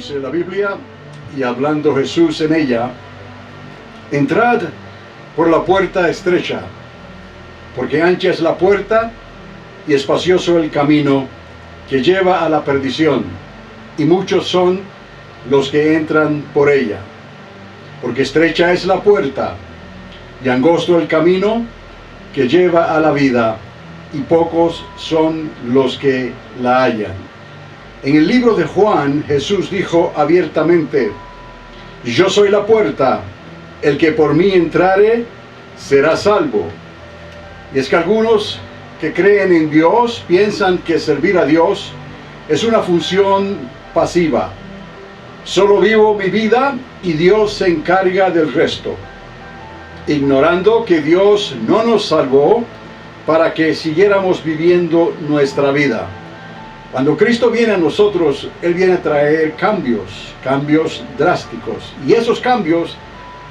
Dice la Biblia, y hablando Jesús en ella, entrad por la puerta estrecha, porque ancha es la puerta y espacioso el camino que lleva a la perdición, y muchos son los que entran por ella. Porque estrecha es la puerta y angosto el camino que lleva a la vida, y pocos son los que la hallan. En el libro de Juan, Jesús dijo abiertamente: yo soy la puerta, el que por mí entrare será salvo. Y es que algunos que creen en Dios piensan que servir a Dios es una función pasiva. Solo vivo mi vida y Dios se encarga del resto, ignorando que Dios no nos salvó para que siguiéramos viviendo nuestra vida. Cuando Cristo viene a nosotros, Él viene a traer cambios drásticos. Y esos cambios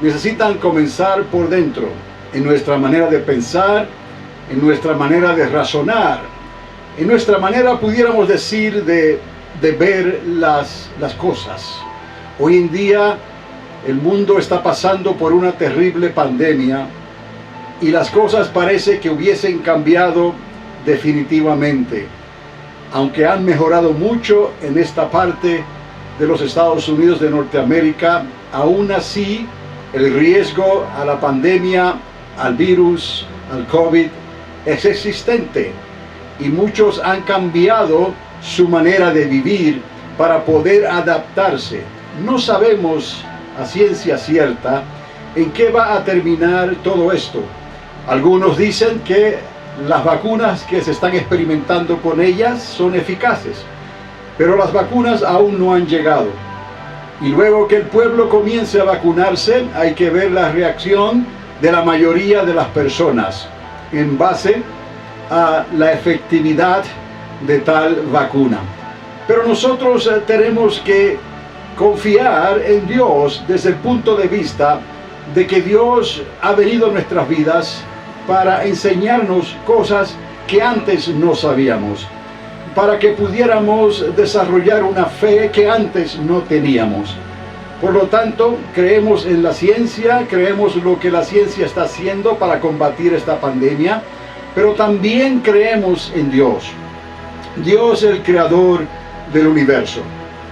necesitan comenzar por dentro, en nuestra manera de pensar, en nuestra manera de razonar, en nuestra manera, pudiéramos decir, de ver las cosas. Hoy en día el mundo está pasando por una terrible pandemia y las cosas parece que hubiesen cambiado definitivamente. Aunque han mejorado mucho en esta parte de los Estados Unidos de Norteamérica, aún así el riesgo a la pandemia, al virus, al COVID, es existente. Y muchos han cambiado su manera de vivir para poder adaptarse. No sabemos a ciencia cierta en qué va a terminar todo esto. Algunos dicen que las vacunas que se están experimentando con ellas son eficaces, pero las vacunas aún no han llegado. Y luego que el pueblo comience a vacunarse, hay que ver la reacción de la mayoría de las personas en base a la efectividad de tal vacuna. Pero nosotros tenemos que confiar en Dios desde el punto de vista de que Dios ha venido a nuestras vidas para enseñarnos cosas que antes no sabíamos, para que pudiéramos desarrollar una fe que antes no teníamos. Por lo tanto, creemos en la ciencia, creemos lo que la ciencia está haciendo para combatir esta pandemia, pero también creemos en Dios. Dios es el creador del universo.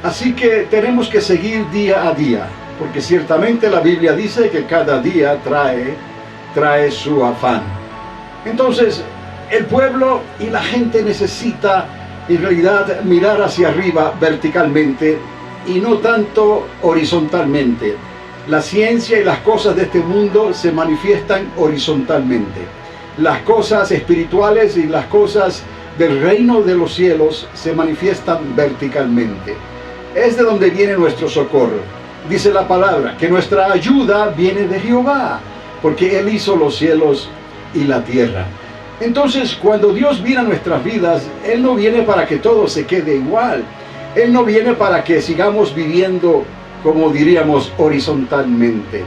Así que tenemos que seguir día a día, porque ciertamente la Biblia dice que cada día trae su afán. Entonces, el pueblo y la gente necesita en realidad mirar hacia arriba verticalmente y no tanto horizontalmente. La ciencia y las cosas de este mundo se manifiestan horizontalmente. Las cosas espirituales y las cosas del reino de los cielos se manifiestan verticalmente. Es de donde viene nuestro socorro. Dice la palabra que nuestra ayuda viene de Jehová, porque Él hizo los cielos y la tierra. Entonces, cuando Dios viene a nuestras vidas, Él no viene para que todo se quede igual. Él no viene para que sigamos viviendo, como diríamos, horizontalmente.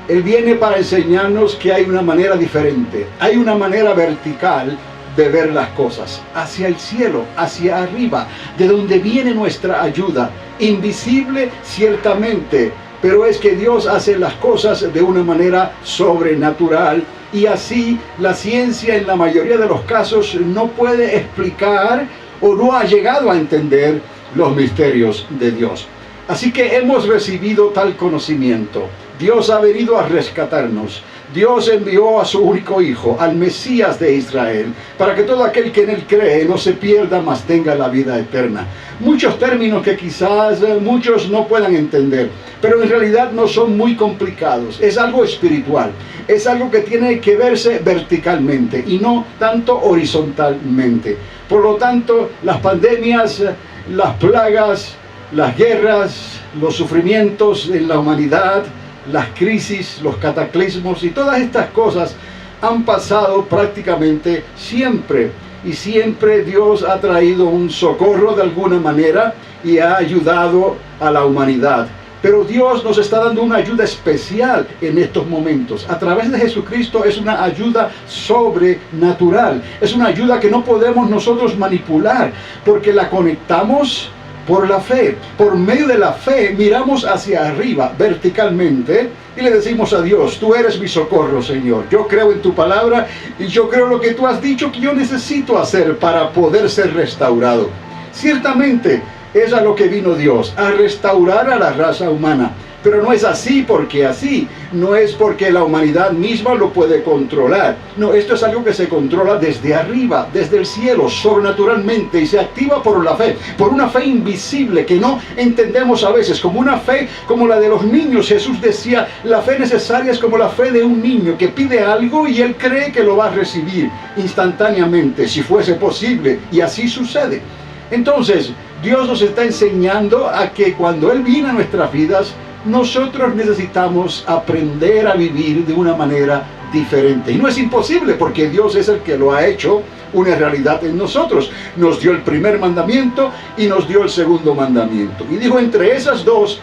Él viene para enseñarnos que hay una manera diferente, hay una manera vertical de ver las cosas, hacia el cielo, hacia arriba, de donde viene nuestra ayuda, invisible ciertamente, pero es que Dios hace las cosas de una manera sobrenatural, y así la ciencia en la mayoría de los casos no puede explicar o no ha llegado a entender los misterios de Dios. Así que hemos recibido tal conocimiento. Dios ha venido a rescatarnos. Dios envió a su único Hijo, al Mesías de Israel, para que todo aquel que en Él cree no se pierda, mas tenga la vida eterna. Muchos términos que quizás muchos no puedan entender, pero en realidad no son muy complicados. Es algo espiritual, es algo que tiene que verse verticalmente y no tanto horizontalmente. Por lo tanto, las pandemias, las plagas, las guerras, los sufrimientos en la humanidad, las crisis, los cataclismos y todas estas cosas han pasado prácticamente siempre. Y siempre Dios ha traído un socorro de alguna manera y ha ayudado a la humanidad. Pero Dios nos está dando una ayuda especial en estos momentos. A través de Jesucristo es una ayuda sobrenatural. Es una ayuda que no podemos nosotros manipular, porque la conectamos Por la fe. Por medio de la fe miramos hacia arriba, verticalmente, y le decimos a Dios: tú eres mi socorro, Señor. Yo creo en tu palabra y yo creo lo que tú has dicho que yo necesito hacer para poder ser restaurado. Ciertamente es a lo que vino Dios, a restaurar a la raza humana. Pero no es así porque así, no es porque la humanidad misma lo puede controlar. No, esto es algo que se controla desde arriba, desde el cielo, sobrenaturalmente, y se activa por la fe, por una fe invisible que no entendemos a veces, como una fe como la de los niños. Jesús decía, la fe necesaria es como la fe de un niño que pide algo y él cree que lo va a recibir instantáneamente, si fuese posible, y así sucede. Entonces, Dios nos está enseñando a que cuando Él viene a nuestras vidas, nosotros necesitamos aprender a vivir de una manera diferente. Y no es imposible, porque Dios es el que lo ha hecho una realidad en nosotros. Nos dio el primer mandamiento y nos dio el segundo mandamiento. Y dijo, entre esos dos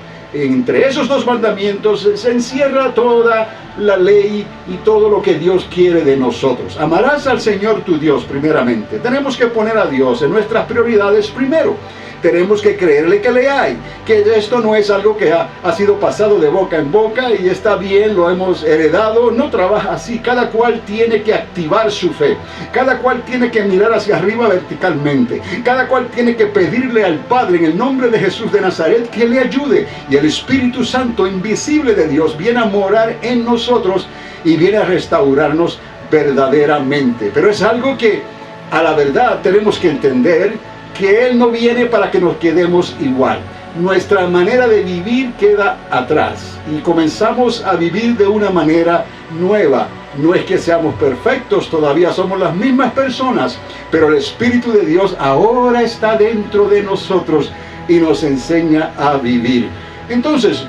mandamientos se encierra toda la ley y todo lo que Dios quiere de nosotros. Amarás al Señor tu Dios primeramente. Tenemos que poner a Dios en nuestras prioridades primero. Tenemos que creerle que le hay, que esto no es algo que ha sido pasado de boca en boca y está bien, lo hemos heredado. No trabaja así. Cada cual tiene que activar su fe. Cada cual tiene que mirar hacia arriba verticalmente. Cada cual tiene que pedirle al Padre en el nombre de Jesús de Nazaret que le ayude. Y el Espíritu Santo invisible de Dios viene a morar en nosotros y viene a restaurarnos verdaderamente. Pero es algo que a la verdad tenemos que entender, que Él no viene para que nos quedemos igual. Nuestra manera de vivir queda atrás y comenzamos a vivir de una manera nueva. No es que seamos perfectos, todavía somos las mismas personas, pero el Espíritu de Dios ahora está dentro de nosotros y nos enseña a vivir. Entonces,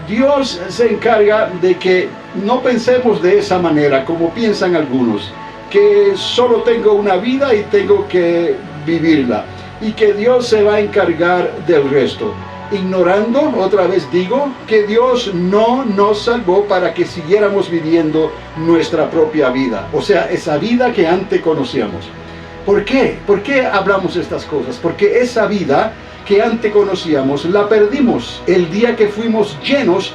Dios se encarga de que no pensemos de esa manera como piensan algunos, que solo tengo una vida y tengo que vivirla, y que Dios se va a encargar del resto, ignorando, otra vez digo, que Dios no nos salvó para que siguiéramos viviendo nuestra propia vida, o sea, esa vida que antes conocíamos. ¿Por qué? ¿Por qué hablamos estas cosas? Porque esa vida que antes conocíamos la perdimos el día que fuimos llenos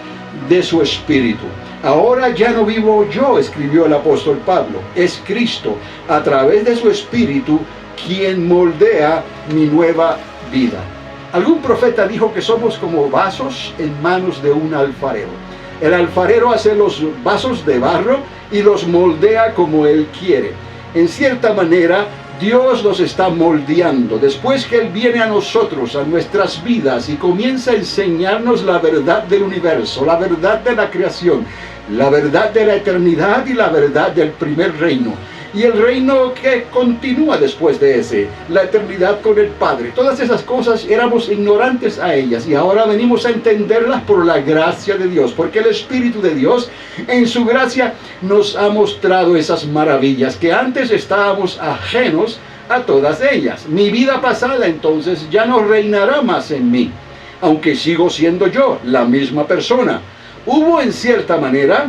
de su Espíritu. Ahora ya no vivo yo, escribió el apóstol Pablo, es Cristo, a través de su Espíritu, quien moldea mi nueva vida. Algún profeta dijo que somos como vasos en manos de un alfarero. El alfarero hace los vasos de barro y los moldea como él quiere. En cierta manera, Dios nos está moldeando. Después que Él viene a nosotros, a nuestras vidas, y comienza a enseñarnos la verdad del universo, la verdad de la creación, la verdad de la eternidad y la verdad del primer reino. Y el reino que continúa después de ese, la eternidad con el Padre. Todas esas cosas éramos ignorantes a ellas y ahora venimos a entenderlas por la gracia de Dios, porque el Espíritu de Dios en su gracia nos ha mostrado esas maravillas que antes estábamos ajenos a todas ellas. Mi vida pasada entonces ya no reinará más en mí, aunque sigo siendo yo, la misma persona. Hubo en cierta manera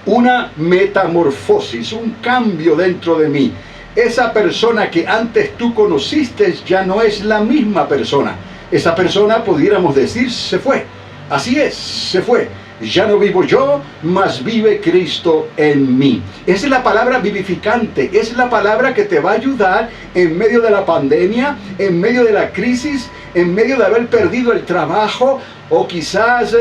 una metamorfosis, un cambio dentro de mí. Esa persona que antes tú conociste ya no es la misma persona. Esa persona, pudiéramos decir, se fue. Así es, se fue. Ya no vivo yo, mas vive Cristo en mí. Esa es la palabra vivificante, es la palabra que te va a ayudar en medio de la pandemia, en medio de la crisis, en medio de haber perdido el trabajo, o quizás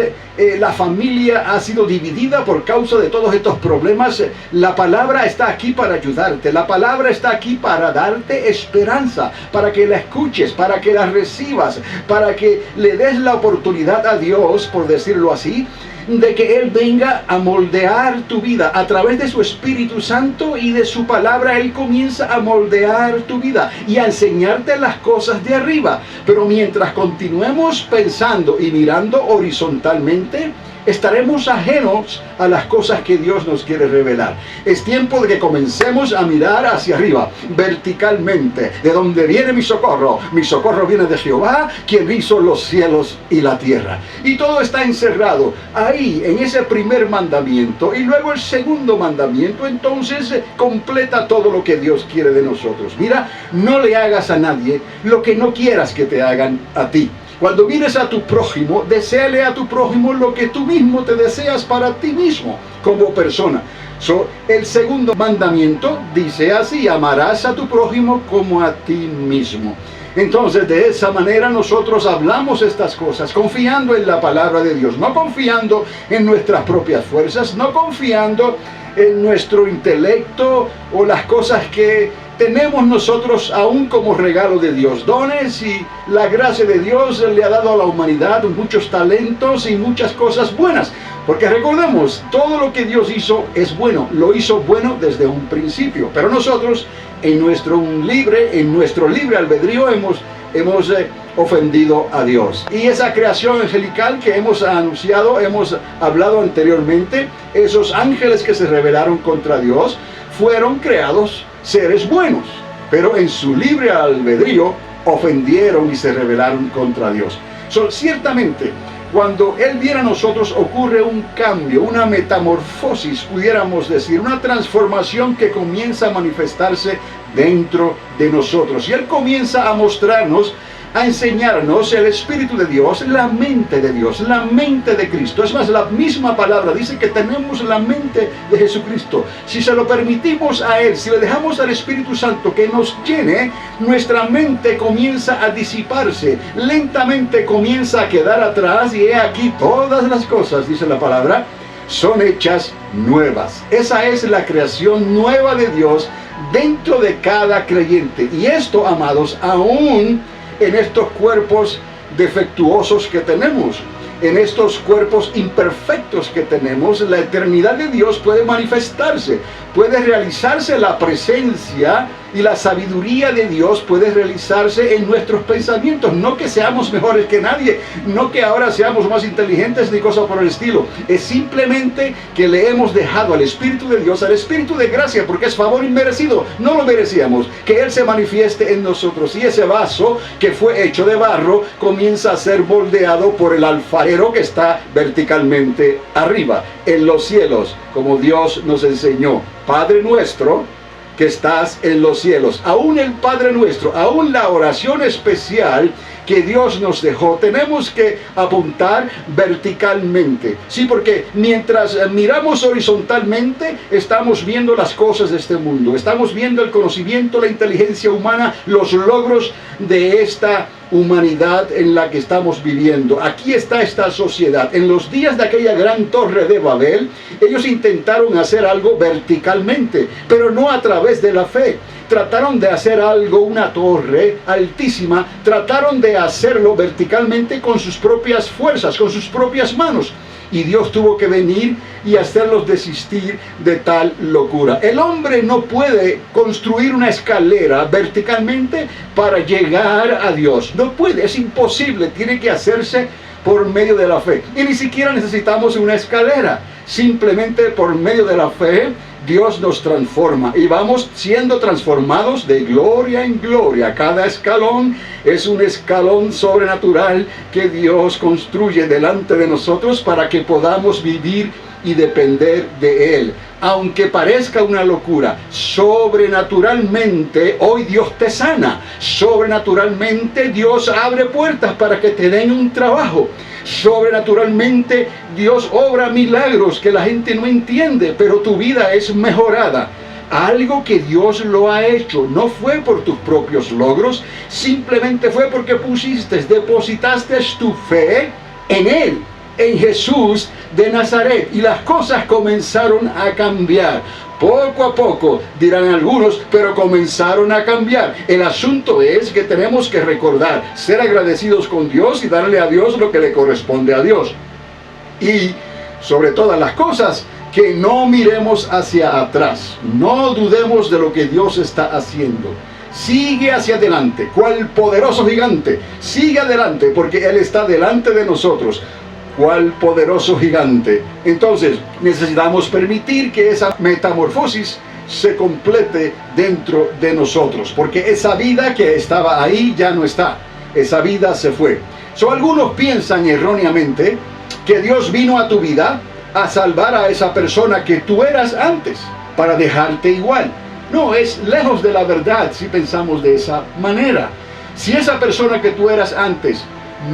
la familia ha sido dividida por causa de todos estos problemas. La palabra está aquí para ayudarte, la palabra está aquí para darte esperanza, para que la escuches, para que la recibas, para que le des la oportunidad a Dios, por decirlo así, de que Él venga a moldear tu vida a través de su Espíritu Santo y de su palabra. Él comienza a moldear tu vida y a enseñarte las cosas de arriba. Pero mientras continuemos pensando y mirando horizontalmente, estaremos ajenos a las cosas que Dios nos quiere revelar. Es tiempo de que comencemos a mirar hacia arriba, verticalmente, de donde viene mi socorro. Mi socorro viene de Jehová, quien hizo los cielos y la tierra. Y todo está encerrado ahí, en ese primer mandamiento. Y luego el segundo mandamiento, entonces, completa todo lo que Dios quiere de nosotros. Mira, no le hagas a nadie lo que no quieras que te hagan a ti. Cuando mires a tu prójimo, deséale a tu prójimo lo que tú mismo te deseas para ti mismo como persona. El segundo mandamiento dice así: amarás a tu prójimo como a ti mismo. Entonces, de esa manera nosotros hablamos estas cosas confiando en la palabra de Dios, no confiando en nuestras propias fuerzas, no confiando en nuestro intelecto o las cosas que tenemos nosotros aún como regalo de Dios. Dones, y la gracia de Dios le ha dado a la humanidad muchos talentos y muchas cosas buenas. Porque recordemos, todo lo que Dios hizo es bueno, lo hizo bueno desde un principio. Pero nosotros, en nuestro libre albedrío, hemos ofendido a Dios. Y esa creación angelical que hemos anunciado, hemos hablado anteriormente, esos ángeles que se rebelaron contra Dios, fueron creados seres buenos, pero en su libre albedrío ofendieron y se rebelaron contra Dios. Ciertamente, cuando Él viene a nosotros, ocurre un cambio, una metamorfosis, pudiéramos decir, una transformación que comienza a manifestarse dentro de nosotros. Y Él comienza a mostrarnos, a enseñarnos el Espíritu de Dios, la mente de Dios, la mente de Cristo. Es más, la misma palabra dice que tenemos la mente de Jesucristo. Si se lo permitimos a Él, si le dejamos al Espíritu Santo que nos llene, nuestra mente comienza a disiparse, lentamente comienza a quedar atrás, y he aquí todas las cosas, dice la palabra, son hechas nuevas. Esa es la creación nueva de Dios dentro de cada creyente. Y esto, amados, aún en estos cuerpos defectuosos que tenemos, en estos cuerpos imperfectos que tenemos, la eternidad de Dios puede manifestarse, puede realizarse la presencia y la sabiduría de Dios puede realizarse en nuestros pensamientos. No que seamos mejores que nadie, no que ahora seamos más inteligentes ni cosa por el estilo. Es simplemente que le hemos dejado al Espíritu de Dios, al Espíritu de gracia, porque es favor inmerecido, no lo merecíamos, que Él se manifieste en nosotros. Y ese vaso que fue hecho de barro comienza a ser moldeado por el alfarero que está verticalmente arriba, en los cielos, como Dios nos enseñó. Padre nuestro que estás en los cielos. Aún el Padre nuestro, aún la oración especial que Dios nos dejó, tenemos que apuntar verticalmente. Sí, porque mientras miramos horizontalmente, estamos viendo las cosas de este mundo, estamos viendo el conocimiento, la inteligencia humana, los logros de esta humanidad en la que estamos viviendo. Aquí está esta sociedad. En los días de aquella gran torre de Babel, ellos intentaron hacer algo verticalmente, pero no a través de la fe. Trataron de hacer algo, una torre altísima, trataron de hacerlo verticalmente con sus propias fuerzas, con sus propias manos. Y Dios tuvo que venir y hacerlos desistir de tal locura. El hombre no puede construir una escalera verticalmente para llegar a Dios. No puede, es imposible, tiene que hacerse por medio de la fe. Y ni siquiera necesitamos una escalera. Simplemente por medio de la fe, Dios nos transforma y vamos siendo transformados de gloria en gloria. Cada escalón es un escalón sobrenatural que Dios construye delante de nosotros para que podamos vivir y depender de Él. Aunque parezca una locura, sobrenaturalmente hoy Dios te sana. Sobrenaturalmente Dios abre puertas para que te den un trabajo. Sobrenaturalmente Dios obra milagros que la gente no entiende, pero tu vida es mejorada. Algo que Dios lo ha hecho, no fue por tus propios logros, simplemente fue porque depositaste tu fe en Él, en Jesús de Nazaret, y las cosas comenzaron a cambiar. Poco a poco, dirán algunos, pero comenzaron a cambiar. El asunto es que tenemos que recordar, ser agradecidos con Dios y darle a Dios lo que le corresponde a Dios. Y sobre todas las cosas, que no miremos hacia atrás. No dudemos de lo que Dios está haciendo. Sigue hacia adelante, cual poderoso gigante. Sigue adelante, porque Él está delante de nosotros. cual poderoso gigante. Entonces, necesitamos permitir que esa metamorfosis se complete dentro de nosotros, porque esa vida que estaba ahí ya no está. Esa vida se fue. Algunos piensan erróneamente que Dios vino a tu vida a salvar a esa persona que tú eras antes, para dejarte igual. No, es lejos de la verdad si pensamos de esa manera. Si esa persona que tú eras antes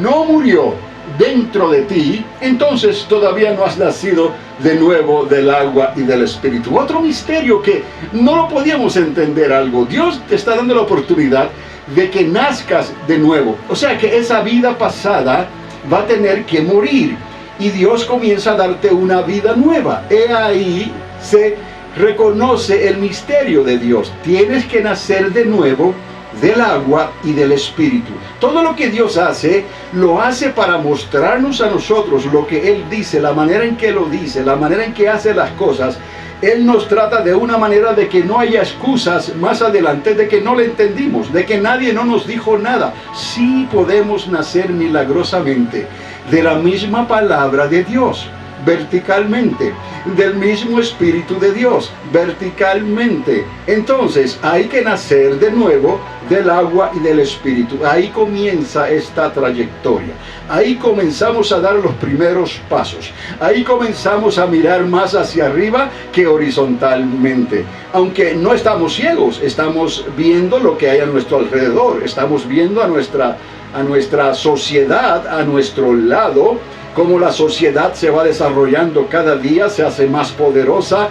no murió dentro de ti, entonces todavía no has nacido de nuevo del agua y del Espíritu. Otro misterio que no lo podíamos entender algo. Dios te está dando la oportunidad de que nazcas de nuevo. O sea que esa vida pasada va a tener que morir. Y Dios comienza a darte una vida nueva. He ahí se reconoce el misterio de Dios. Tienes que nacer de nuevo del agua y del Espíritu. Todo lo que Dios hace, lo hace para mostrarnos a nosotros lo que Él dice, la manera en que lo dice, la manera en que hace las cosas. Él nos trata de una manera de que no haya excusas más adelante, de que no le entendimos, de que nadie no nos dijo nada. Sí podemos nacer milagrosamente de la misma palabra de Dios, verticalmente, del mismo Espíritu de Dios, verticalmente. Entonces hay que nacer de nuevo del agua y del Espíritu. Ahí comienza esta trayectoria. Ahí comenzamos a dar los primeros pasos. Ahí comenzamos a mirar más hacia arriba que horizontalmente. Aunque no estamos ciegos, estamos viendo lo que hay a nuestro alrededor. Estamos viendo a nuestra sociedad, a nuestro lado, cómo la sociedad se va desarrollando cada día, se hace más poderosa.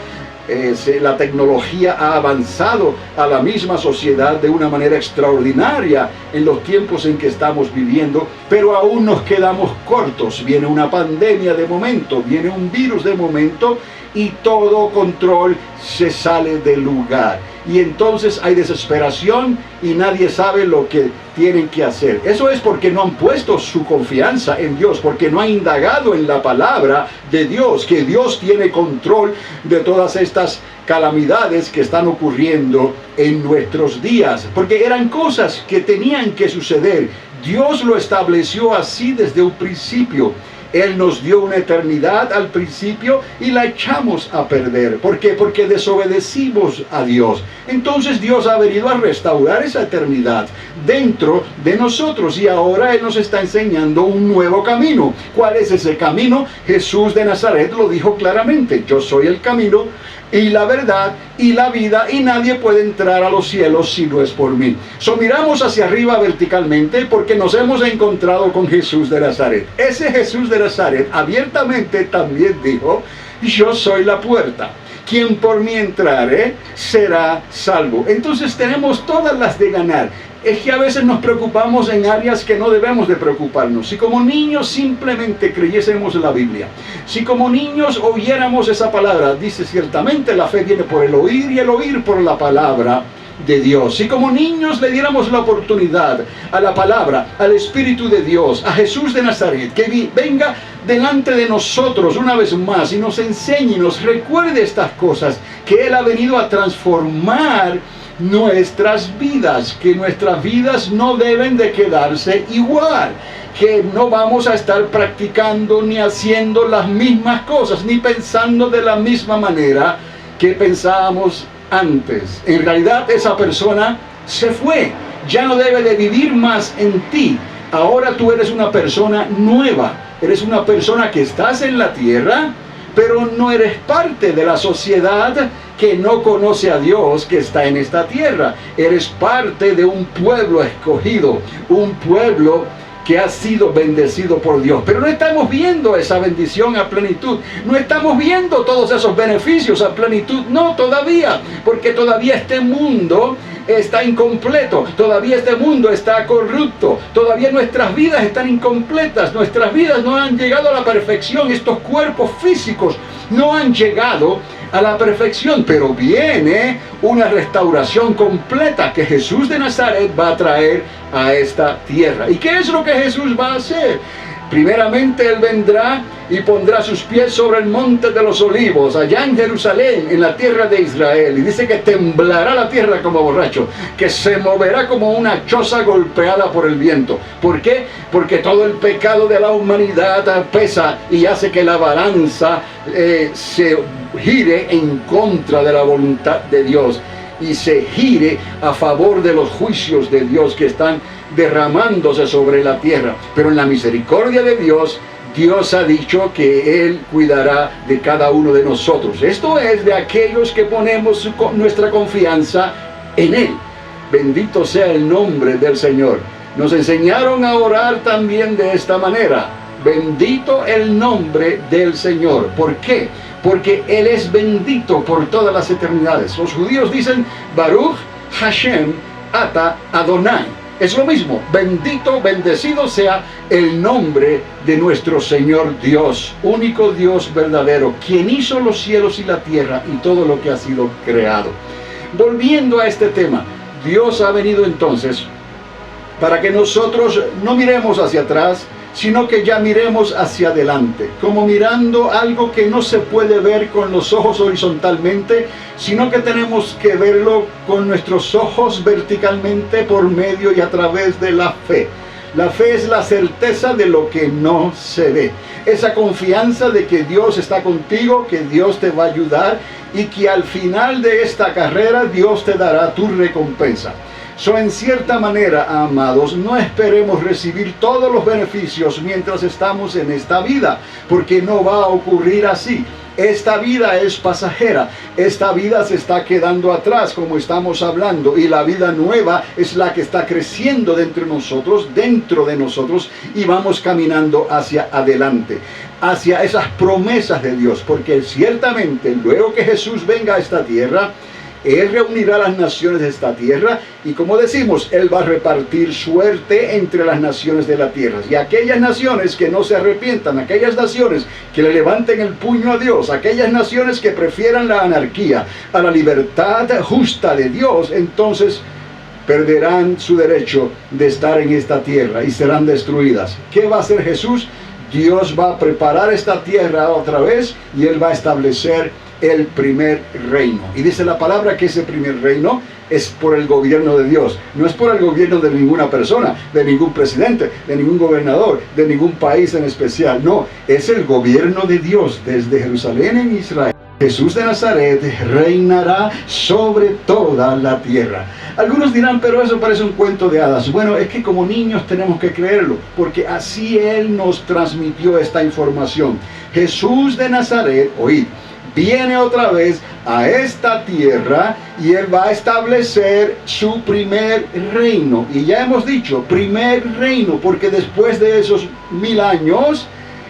La tecnología ha avanzado a la misma sociedad de una manera extraordinaria en los tiempos en que estamos viviendo, pero aún nos quedamos cortos. Viene una pandemia de momento, viene un virus de momento y todo control se sale del lugar. Y entonces hay desesperación y nadie sabe lo que tienen que hacer. Eso es porque no han puesto su confianza en Dios, porque no han indagado en la palabra de Dios, que Dios tiene control de todas estas calamidades que están ocurriendo en nuestros días, porque eran cosas que tenían que suceder. Dios lo estableció así desde un principio. Él nos dio una eternidad al principio y la echamos a perder. ¿Por qué? Porque desobedecimos a Dios. Entonces Dios ha venido a restaurar esa eternidad dentro de nosotros y ahora Él nos está enseñando un nuevo camino. ¿Cuál es ese camino? Jesús de Nazaret lo dijo claramente: yo soy el camino y la verdad y la vida, y nadie puede entrar a los cielos si no es por mí. Miramos hacia arriba verticalmente porque nos hemos encontrado con Jesús de Nazaret. Ese Jesús de Nazaret abiertamente también dijo: yo soy la puerta. Quien por mí entrare será salvo. Entonces tenemos todas las de ganar. Es que a veces nos preocupamos en áreas que no debemos de preocuparnos. Si como niños simplemente creyésemos la Biblia, si como niños oyéramos esa palabra, dice ciertamente la fe viene por el oír y el oír por la palabra de Dios. Si como niños le diéramos la oportunidad a la palabra, al Espíritu de Dios, a Jesús de Nazaret, que venga delante de nosotros una vez más y nos enseñe y nos recuerde estas cosas, que Él ha venido a transformar nuestras vidas, que nuestras vidas no deben de quedarse igual, que no vamos a estar practicando ni haciendo las mismas cosas, ni pensando de la misma manera que pensábamos antes. En realidad esa persona se fue, ya no debe de vivir más en ti. Ahora tú eres una persona nueva, eres una persona que estás en la tierra, pero no eres parte de la sociedad que no conoce a Dios, que está en esta tierra. Eres parte de un pueblo escogido, un pueblo que ha sido bendecido por Dios. Pero no estamos viendo esa bendición a plenitud. No estamos viendo todos esos beneficios a plenitud. No, todavía. Porque todavía este mundo está incompleto. Todavía este mundo está corrupto. Todavía nuestras vidas están incompletas. Nuestras vidas no han llegado a la perfección. Estos cuerpos físicos no han llegado a la perfección, pero viene una restauración completa que Jesús de Nazaret va a traer a esta tierra. ¿Y qué es lo que Jesús va a hacer? Primeramente Él vendrá y pondrá sus pies sobre el monte de los olivos, allá en Jerusalén, en la tierra de Israel. Y dice que temblará la tierra como borracho, que se moverá como una choza golpeada por el viento. ¿Por qué? Porque todo el pecado de la humanidad pesa y hace que la balanza se gire en contra de la voluntad de Dios y se gire a favor de los juicios de Dios que están derramándose sobre la tierra. Pero en la misericordia de Dios, Dios ha dicho que Él cuidará de cada uno de nosotros. Esto es de aquellos que ponemos nuestra confianza en Él. Bendito sea el nombre del Señor. Nos enseñaron a orar también de esta manera. Bendito el nombre del Señor. ¿Por qué? Porque Él es bendito por todas las eternidades. Los judíos dicen Baruch Hashem Ata Adonai. Es lo mismo, bendito, bendecido sea el nombre de nuestro Señor Dios, único Dios verdadero, quien hizo los cielos y la tierra y todo lo que ha sido creado. Volviendo a este tema, Dios ha venido entonces para que nosotros no miremos hacia atrás, sino que ya miremos hacia adelante, como mirando algo que no se puede ver con los ojos horizontalmente, sino que tenemos que verlo con nuestros ojos verticalmente por medio y a través de la fe. La fe es la certeza de lo que no se ve, esa confianza de que Dios está contigo, que Dios te va a ayudar y que al final de esta carrera Dios te dará tu recompensa. En cierta manera, amados, no esperemos recibir todos los beneficios mientras estamos en esta vida, porque no va a ocurrir así. Esta vida es pasajera, esta vida se está quedando atrás, como estamos hablando, y la vida nueva es la que está creciendo dentro de nosotros, y vamos caminando hacia adelante, hacia esas promesas de Dios, porque ciertamente luego que Jesús venga a esta tierra, Él reunirá las naciones de esta tierra y, como decimos, Él va a repartir suerte entre las naciones de la tierra. Y aquellas naciones que no se arrepientan, aquellas naciones que le levanten el puño a Dios, aquellas naciones que prefieran la anarquía a la libertad justa de Dios, entonces perderán su derecho de estar en esta tierra y serán destruidas. ¿Qué va a hacer Jesús? Dios va a preparar esta tierra otra vez y Él va a establecer el primer reino. Y dice la palabra que ese primer reino es por el gobierno de Dios. No es por el gobierno de ninguna persona, de ningún presidente, de ningún gobernador, de ningún país en especial. No, es el gobierno de Dios desde Jerusalén en Israel. Jesús de Nazaret reinará sobre toda la tierra. Algunos dirán, pero eso parece un cuento de hadas. Bueno, es que como niños tenemos que creerlo, porque así Él nos transmitió esta información. Jesús de Nazaret, oíd, viene otra vez a esta tierra y Él va a establecer su primer reino. Y ya hemos dicho, primer reino, porque después de esos 1000 años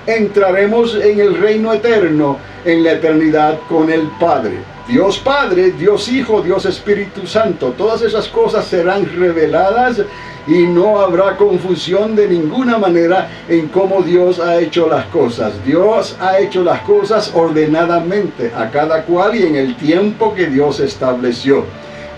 entraremos en el reino eterno, en la eternidad con el Padre. Dios Padre, Dios Hijo, Dios Espíritu Santo, todas esas cosas serán reveladas y no habrá confusión de ninguna manera en cómo Dios ha hecho las cosas. Dios ha hecho las cosas ordenadamente a cada cual y en el tiempo que Dios estableció.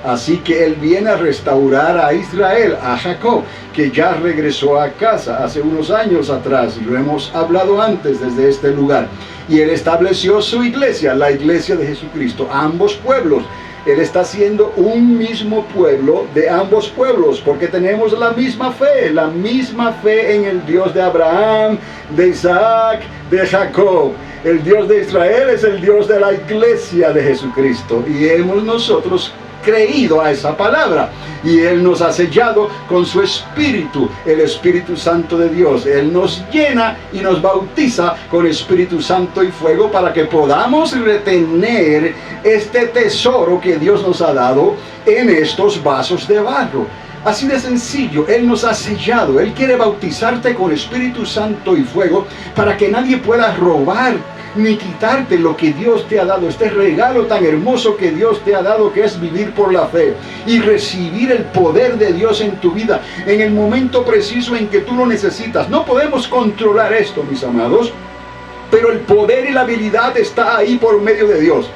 Así que Él viene a restaurar a Israel, a Jacob, que ya regresó a casa hace unos años atrás, y lo hemos hablado antes desde este lugar. Y Él estableció su iglesia, la iglesia de Jesucristo, ambos pueblos. Él está haciendo un mismo pueblo de ambos pueblos, porque tenemos la misma fe en el Dios de Abraham, de Isaac, de Jacob. El Dios de Israel es el Dios de la iglesia de Jesucristo, y hemos nosotros creído a esa palabra, y Él nos ha sellado con su Espíritu, el Espíritu Santo de Dios. Él nos llena y nos bautiza con Espíritu Santo y fuego para que podamos retener este tesoro que Dios nos ha dado en estos vasos de barro. Así de sencillo, Él nos ha sellado. Él quiere bautizarte con Espíritu Santo y fuego para que nadie pueda robar ni quitarte lo que Dios te ha dado, este regalo tan hermoso que Dios te ha dado, que es vivir por la fe y recibir el poder de Dios en tu vida en el momento preciso en que tú lo necesitas. No podemos controlar esto, mis amados, pero el poder y la habilidad está ahí por medio de Dios.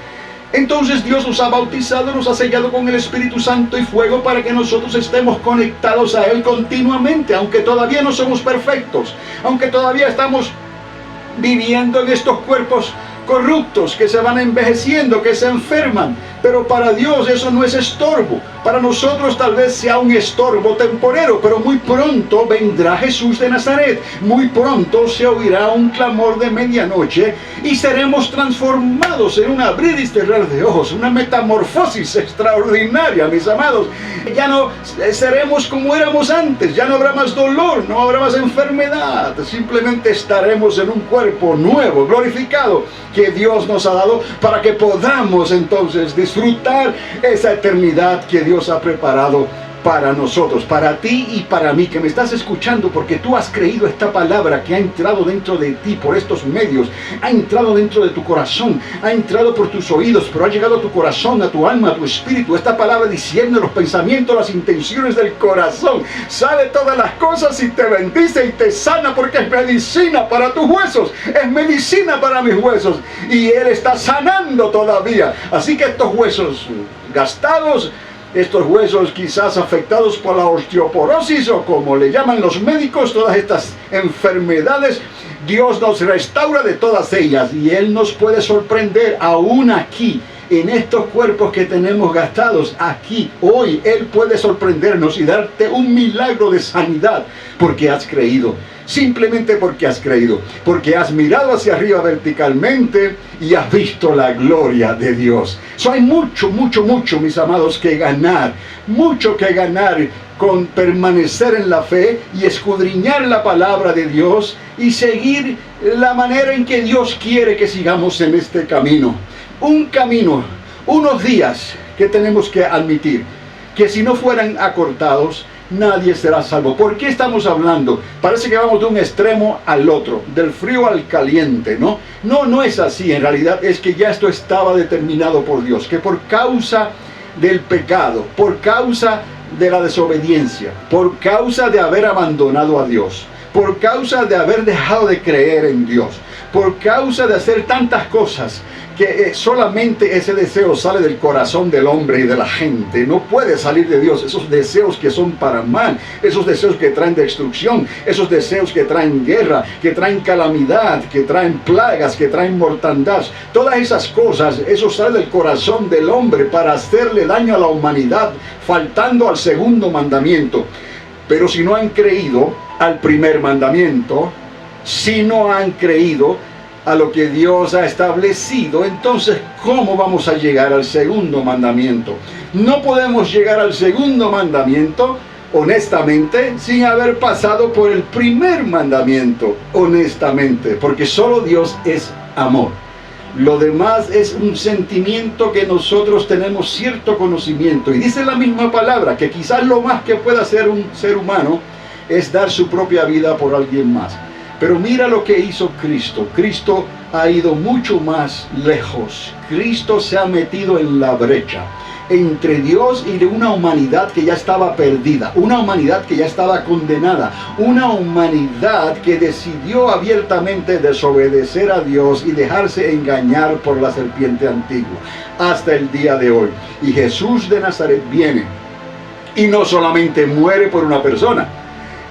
Entonces Dios nos ha bautizado, nos ha sellado con el Espíritu Santo y fuego para que nosotros estemos conectados a Él continuamente, aunque todavía no somos perfectos, aunque todavía estamos viviendo en estos cuerpos corruptos que se van envejeciendo, que se enferman. Pero para Dios eso no es estorbo. Para nosotros tal vez sea un estorbo temporero, pero muy pronto vendrá Jesús de Nazaret. Muy pronto se oirá un clamor de medianoche y seremos transformados en un abrir y cerrar de ojos, una metamorfosis extraordinaria, mis amados. Ya no seremos como éramos antes, ya no habrá más dolor, no habrá más enfermedad. Simplemente estaremos en un cuerpo nuevo, glorificado, que Dios nos ha dado para que podamos entonces disfrutar esa eternidad que Dios ha preparado para nosotros, para ti y para mí, que me estás escuchando porque tú has creído esta palabra que ha entrado dentro de ti por estos medios, ha entrado dentro de tu corazón, ha entrado por tus oídos, pero ha llegado a tu corazón, a tu alma, a tu espíritu. Esta palabra discierne los pensamientos, las intenciones del corazón, sabe todas las cosas y te bendice y te sana, porque es medicina para tus huesos, es medicina para mis huesos, y Él está sanando todavía. Así que estos huesos gastados, estos huesos quizás afectados por la osteoporosis, o como le llaman los médicos, todas estas enfermedades, Dios nos restaura de todas ellas, y Él nos puede sorprender aún aquí, en estos cuerpos que tenemos gastados aquí, hoy. Él puede sorprendernos y darte un milagro de sanidad, porque has creído. Simplemente porque has creído, porque has mirado hacia arriba verticalmente y has visto la gloria de Dios. Hay mucho, mis amados, que ganar, mucho que ganar con permanecer en la fe y escudriñar la palabra de Dios y seguir la manera en que Dios quiere que sigamos en este camino. Un camino, unos días que tenemos que admitir que si no fueran acortados, nadie será salvo. ¿Por qué estamos hablando? Parece que vamos de un extremo al otro, del frío al caliente, ¿no? No es así. En realidad es que ya esto estaba determinado por Dios, que por causa del pecado, por causa de la desobediencia, por causa de haber abandonado a Dios, por causa de haber dejado de creer en Dios, por causa de hacer tantas cosas, que solamente ese deseo sale del corazón del hombre y de la gente. No puede salir de Dios. Esos deseos que son para mal, esos deseos que traen destrucción, esos deseos que traen guerra, que traen calamidad, que traen plagas, que traen mortandad, todas esas cosas, eso sale del corazón del hombre para hacerle daño a la humanidad, faltando al segundo mandamiento. Pero si no han creído al primer mandamiento, si no han creído a lo que Dios ha establecido, entonces ¿cómo vamos a llegar al segundo mandamiento? No podemos llegar al segundo mandamiento, honestamente, sin haber pasado por el primer mandamiento, honestamente, porque solo Dios es amor. Lo demás es un sentimiento que nosotros tenemos cierto conocimiento, y dice la misma palabra que quizás lo más que pueda hacer un ser humano es dar su propia vida por alguien más. Pero mira lo que hizo Cristo. Cristo ha ido mucho más lejos. Cristo se ha metido en la brecha entre Dios y de una humanidad que ya estaba perdida, una humanidad que ya estaba condenada, una humanidad que decidió abiertamente desobedecer a Dios y dejarse engañar por la serpiente antigua hasta el día de hoy. Y Jesús de Nazaret viene y no solamente muere por una persona,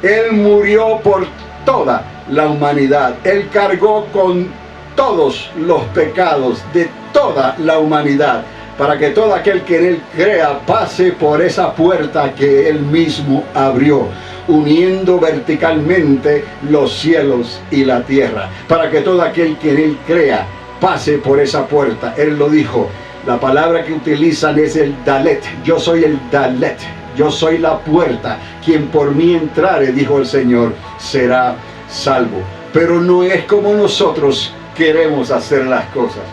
Él murió por toda la humanidad. Él cargó con todos los pecados de toda la humanidad, para que todo aquel que en Él crea pase por esa puerta que Él mismo abrió, uniendo verticalmente los cielos y la tierra, para que todo aquel que en Él crea pase por esa puerta. Él lo dijo. La palabra que utilizan es el Dalet. Yo soy el Dalet, yo soy la puerta. Quien por mí entrare, dijo el Señor, será salvo. Pero no es como nosotros queremos hacer las cosas.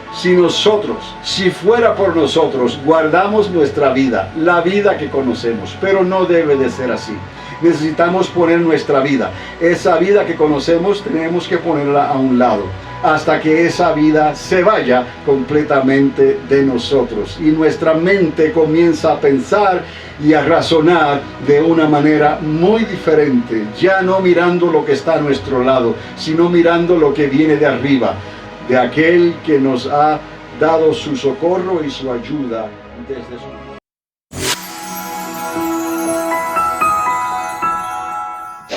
Si fuera por nosotros, guardamos nuestra vida, la vida que conocemos, pero no debe de ser así. Necesitamos poner nuestra vida, esa vida que conocemos, tenemos que ponerla a un lado, hasta que esa vida se vaya completamente de nosotros y nuestra mente comienza a pensar y a razonar de una manera muy diferente, ya no mirando lo que está a nuestro lado, sino mirando lo que viene de arriba, de aquel que nos ha dado su socorro y su ayuda desde su